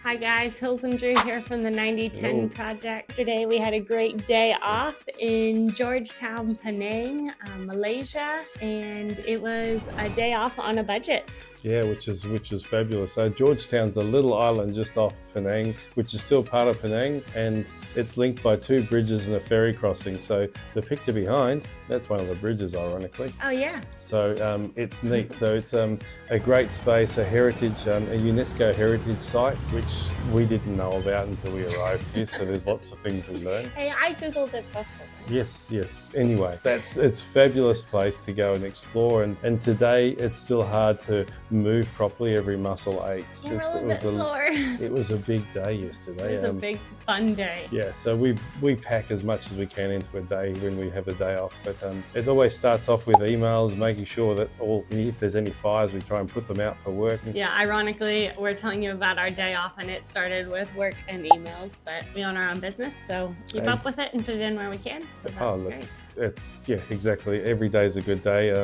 Hi guys, Hills and Drew here from the 9010 project. Today we had a great day off in Georgetown, Penang, Malaysia, and it was a day off on a budget. Yeah, which is fabulous. So Georgetown's a little island just off Penang, which is still part of Penang, and it's linked by 2 bridges and a ferry crossing. So the picture behind, that's one of the bridges, ironically. Oh yeah. So it's neat. So it's a great space, a heritage, a UNESCO Heritage Site, which we didn't know about until we arrived here. So there's lots of things we learned. Hey, I googled it before. Yes. Anyway, it's a fabulous place to go and explore, and today it's still hard to move properly. Every muscle aches. We're a little bit sore. It was a big day yesterday. It was a big fun day. Yeah, so we pack as much as we can into a day when we have a day off, but it always starts off with emails, making sure that if there's any fires, we try and put them out for work. Yeah, ironically, we're telling you about our day off and it started with work and emails, but we own our own business, so keep up with it and fit it in where we can. So that's great. Exactly. Every day is a good day.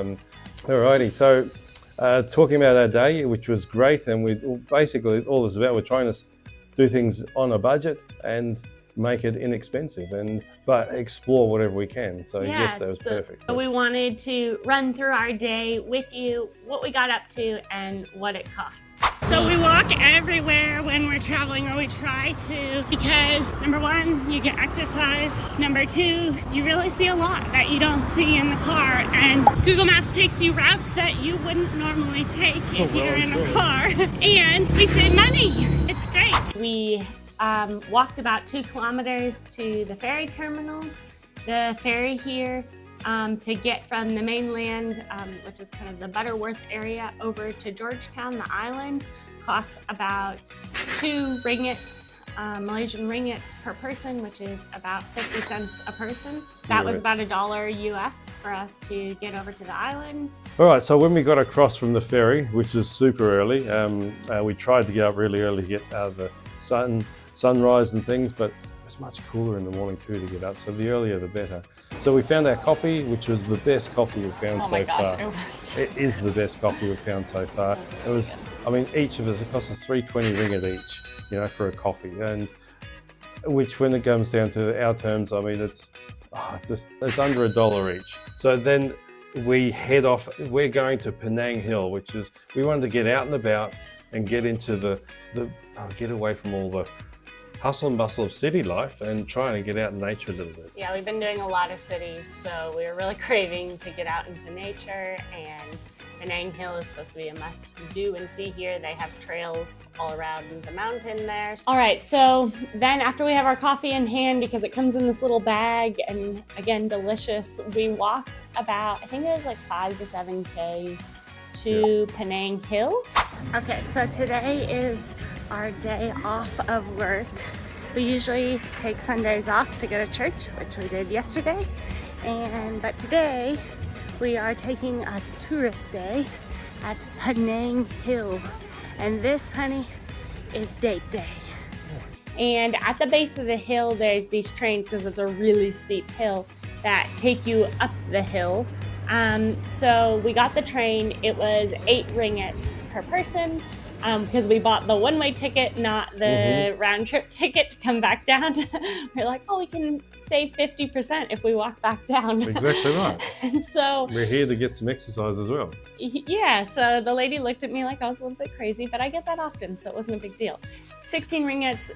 Alrighty, so talking about our day, which was great, and basically all this is about, we're trying to do things on a budget and make it inexpensive, but explore whatever we can. So yes, that was perfect. So we wanted to run through our day with you, what we got up to and what it costs. So we walk everywhere when we're traveling, or we try to, because number one, you get exercise. Number two, you really see a lot that you don't see in the car, and Google Maps takes you routes that you wouldn't normally take if you're in a car. And we save money. It's great. We walked about 2 kilometers to the ferry terminal. The ferry here to get from the mainland, which is kind of the Butterworth area, over to Georgetown, the island, costs about 2 ringgits, Malaysian ringgits per person, which is about 50 cents a person. That was about $1 US for us to get over to the island. All right, so when we got across from the ferry, which was super early, we tried to get up really early to get out of the sunrise and things, but it's much cooler in the morning too to get up, so the earlier the better. So we found our coffee, which was the best coffee we've found so far. It is the best coffee we've found so far. It was, I mean, each of us, it cost us 320 ringgit each, for a coffee, and which, when it comes down to our terms, I mean, it's under $1 each. So then we head off. We're going to Penang Hill, which is, we wanted to get out and about and get into get away from all the hustle and bustle of city life and trying to get out in nature a little bit. Yeah, we've been doing a lot of cities, so we were really craving to get out into nature, and Penang Hill is supposed to be a must-do and see here. They have trails all around the mountain there. All right, so then after we have our coffee in hand, because it comes in this little bag and again, delicious, we walked about, I think it was like 5 to 7 Ks to Penang Hill. Okay, so today is our day off of work. We usually take Sundays off to go to church, which we did yesterday, but today we are taking a tourist day at Penang Hill, and this, honey, is date day. And at the base of the hill, there's these trains, because it's a really steep hill, that take you up the hill. So we got the train. It was 8 ringgits per person, because we bought the one-way ticket, not the round-trip ticket to come back down. We're like, oh, we can save 50% if we walk back down. Exactly right. And so we're here to get some exercise as well. Yeah, so the lady looked at me like I was a little bit crazy, but I get that often, so it wasn't a big deal. 16 ringgits,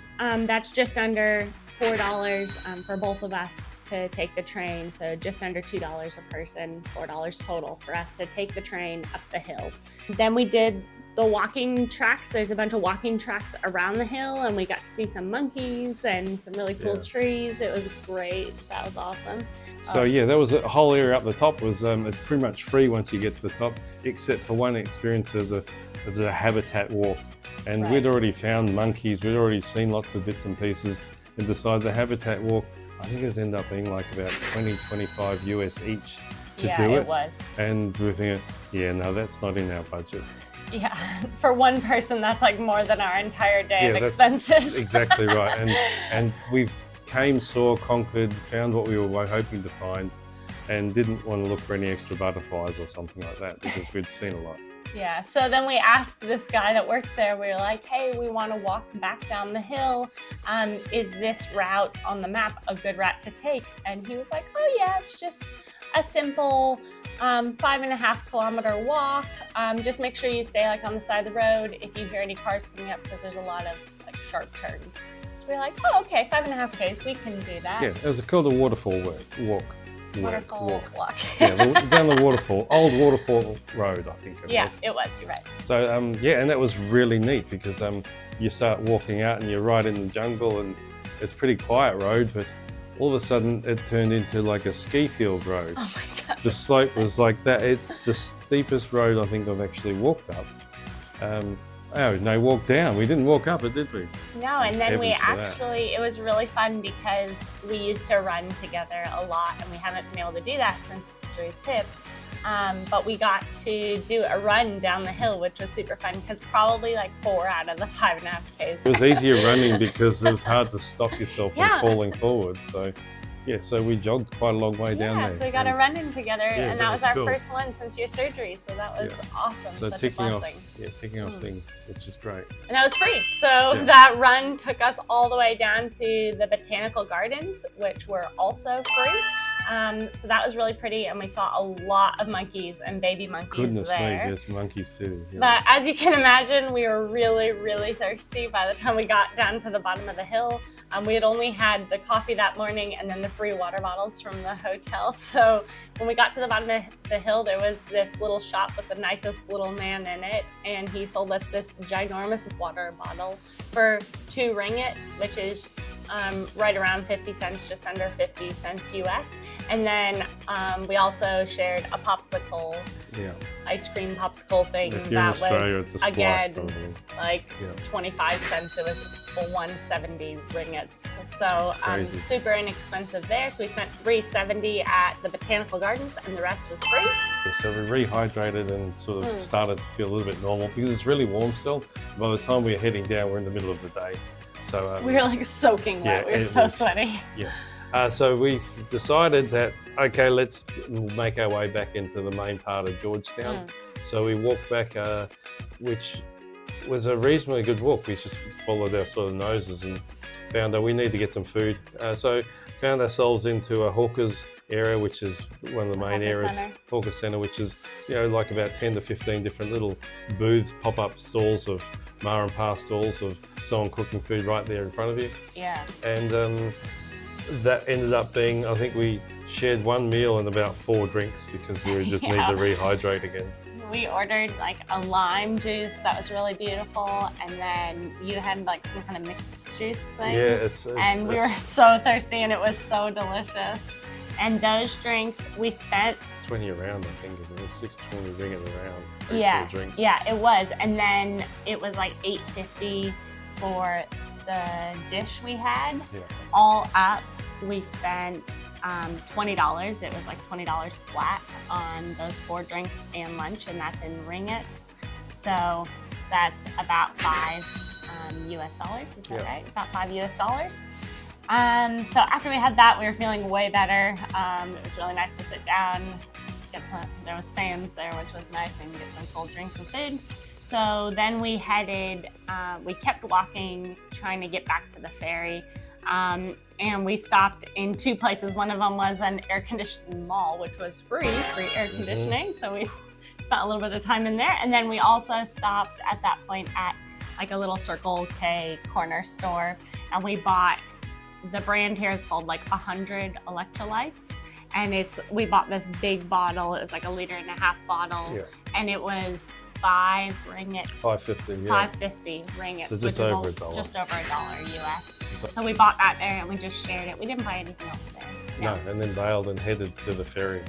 that's just under $4 for both of us to take the train, so just under $2 a person, $4 total for us to take the train up the hill. Then we did the walking tracks. There's a bunch of walking tracks around the hill, and we got to see some monkeys and some really cool trees. It was great. That was awesome. So that was a whole area up the top. Was it's pretty much free once you get to the top, except for one experience. There's a habitat walk, and we'd already found monkeys. We'd already seen lots of bits and pieces, and decided the habitat walk, I think it was ended up being like about 20-25 US each to do it. Yeah, it was. And we're thinking, no, that's not in our budget. Yeah, for one person, that's like more than our entire day of expenses. Exactly right. And we've came, saw, conquered, found what we were hoping to find, and didn't want to look for any extra butterflies or something like that, because we'd seen a lot. Yeah, so then we asked this guy that worked there, we were like, hey, we want to walk back down the hill. Is this route on the map a good route to take? And he was like, oh yeah, it's just a simple 5.5 kilometer walk. Just make sure you stay like on the side of the road if you hear any cars coming up, because there's a lot of like sharp turns. So we're like, oh, okay, 5.5 Ks, we can do that. Yeah, it was called a waterfall walk. Waterfall walk. Yeah, down the waterfall, old waterfall road, I think it was. Yeah, it was, you're right. So yeah, and that was really neat because you start walking out and you're right in the jungle, and it's a pretty quiet road, but all of a sudden it turned into like a ski field road. Oh my gosh. The slope was like that. It's the steepest road I think I've actually walked up. Walked down. We didn't walk up it, did we? No, and then we actually, it was really fun because we used to run together a lot, and we haven't been able to do that since Drew's hip. But we got to do a run down the hill, which was super fun because probably like 4 out of the 5.5 Ks. It was easier running because it was hard to stop yourself from falling forward. So yeah, so we jogged quite a long way down there. Yeah, so we got a run in together, and that was our cool. first one since your surgery, so that was awesome, so such a blessing. Ticking off things, which is great. And that was free, so that run took us all the way down to the botanical gardens, which were also free. So that was really pretty, and we saw a lot of monkeys and baby monkeys there. Goodness me, yes, monkeys too. Yeah. But as you can imagine, we were really, really thirsty by the time we got down to the bottom of the hill. We had only had the coffee that morning and then the free water bottles from the hotel. So when we got to the bottom of the hill, there was this little shop with the nicest little man in it, and he sold us this ginormous water bottle for 2 ringgits, which is right around 50 cents, just under 50 cents US. And then we also shared a popsicle, ice cream popsicle thing that was, again, like 25 cents. It was 170 ringgits. So super inexpensive there. So we spent 370 at the botanical gardens, and the rest was free. Yeah, so we rehydrated and sort of started to feel a little bit normal because it's really warm still. By the time we were heading down, we're in the middle of the day. So we were like soaking wet. We were so sweaty. Yeah. So we decided that, okay, let's make our way back into the main part of Georgetown. So we walked back, which was a reasonably good walk. We just followed our sort of noses and found that we need to get some food. So found ourselves into a hawker's area, which is one of the main areas. Hawker Centre, which is, like about 10 to 15 different little booths, pop-up stalls of ma and pa stalls of someone cooking food right there in front of you. Yeah. And that ended up being, I think we shared 1 meal and about 4 drinks because we just need to rehydrate again. We ordered like a lime juice that was really beautiful, and then you had like some kind of mixed juice thing. Yeah, we were so thirsty, and it was so delicious. And those drinks, we spent 20 around, I think it was 6.20 ringgit around. Drinks. Yeah, it was. And then it was like $8.50 for the dish we had. Yeah. All up, we spent $20. It was like $20 flat on those 4 drinks and lunch, and that's in ringgits. So that's about $5 US dollars. Is that right? About $5 US dollars. So after we had that, we were feeling way better. It was really nice to sit down, there was fans there, which was nice, and get some cold drinks and food. So then we kept walking, trying to get back to the ferry. And we stopped in 2 places. One of them was an air-conditioned mall, which was free air conditioning. So we spent a little bit of time in there. And then we also stopped at that point at like a little Circle K corner store, and we bought, the brand here is called like 100 electrolytes, and we bought this big bottle. It was like a 1.5 liter bottle, and it was 5 ringgits. 5.50, 5.50 ringgits, so just over $1. Just over $1 US. So we bought that there, and we just shared it. We didn't buy anything else there. No, and then bailed and headed to the ferry.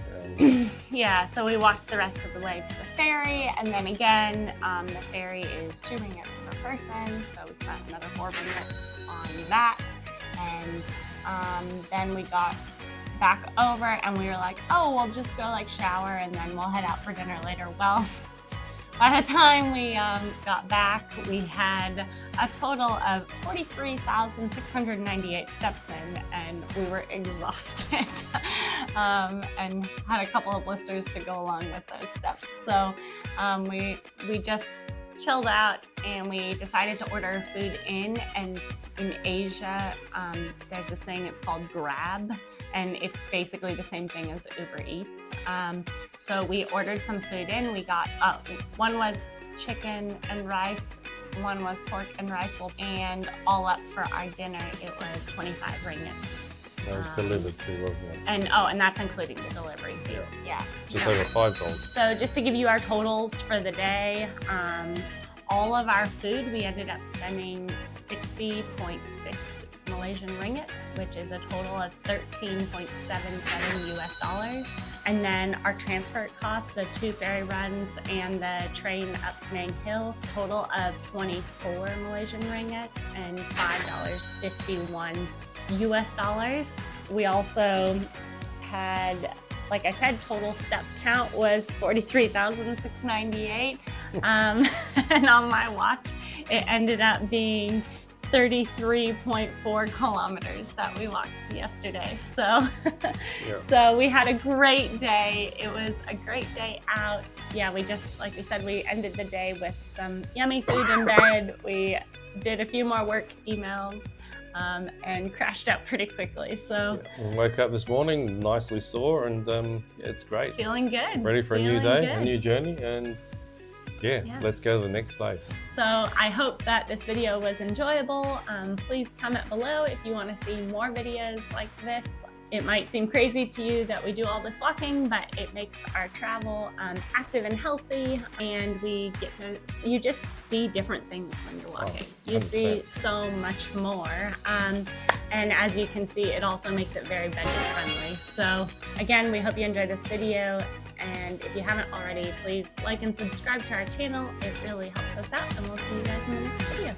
Yeah, so we walked the rest of the way to the ferry, and then again, the ferry is 2 ringgits per person, so we spent another 4 ringgits on that. And then we got back over, and we were like, oh, we'll just go like shower, and then we'll head out for dinner later. Well, By the time we got back, we had a total of 43,698 steps in, and we were exhausted and had a couple of blisters to go along with those steps. So we just chilled out, and we decided to order food in. And in Asia, there's this thing, it's called Grab, and it's basically the same thing as Uber Eats. So we ordered some food in. We got, one was chicken and rice, one was pork and rice, and all up for our dinner, it was 25 ringgits. That was delivered too, wasn't it? And that's including the delivery fee. Yeah. Just over $5. So just to give you our totals for the day, all of our food, we ended up spending 60.6 Malaysian ringgits, which is a total of $13.77 US. And then our transport costs, the 2 ferry runs and the train up Penang Hill, total of 24 Malaysian ringgits and $5.51 US. We also had, like I said, total step count was 43,698. And on my watch, it ended up being 33.4 kilometers that we walked yesterday. So, so we had a great day. It was a great day out. Yeah, we just, like we said, we ended the day with some yummy food in bed. We did a few more work emails. And crashed out pretty quickly. So we woke up this morning nicely sore, and it's great. Feeling good. Ready for a new day, a new journey, and yeah, let's go to the next place. So I hope that this video was enjoyable. Please comment below if you want to see more videos like this. It might seem crazy to you that we do all this walking, but it makes our travel active and healthy, and you just see different things when you're walking. You see so much more. And as you can see, it also makes it very budget friendly. So again, we hope you enjoyed this video. And if you haven't already, please like and subscribe to our channel. It really helps us out, and we'll see you guys in the next video.